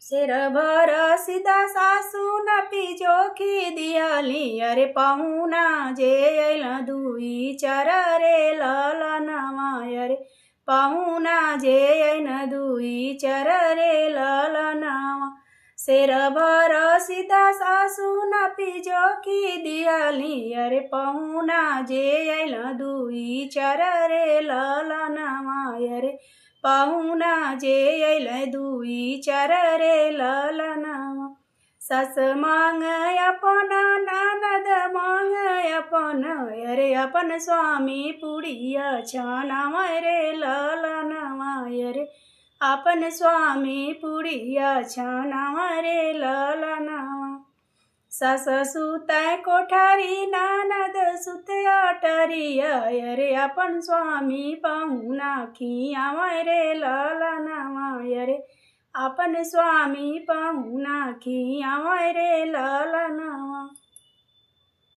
शेर भर सीधा सासू न पिजोखी दियाली अरे पाहुना जे ऐल दुई चार रे ललनवा अरे पाहुना जे ऐन दुई चार रे ललनवा शेर भर सीधा सासू न पिजोखी दियाली अरे पाहुना जे ऐल दुई चार रे ललनवा अरे पाहुना जे ऐल दुई चार रे ललनवा सास मांग अपन ननद मांग अपन अरे अपन स्वामी पुड़िया छानवा रे ललनवा अरे अपन स्वामी पुड़िया छानवा रे ललनवा सास सुतै कोठारी ननद सुते अटरिया अरे अपन स्वामी पाहुना खियावा रे ललनवा अरे अपन स्वामी पाहुना खियावा रे ललनवा।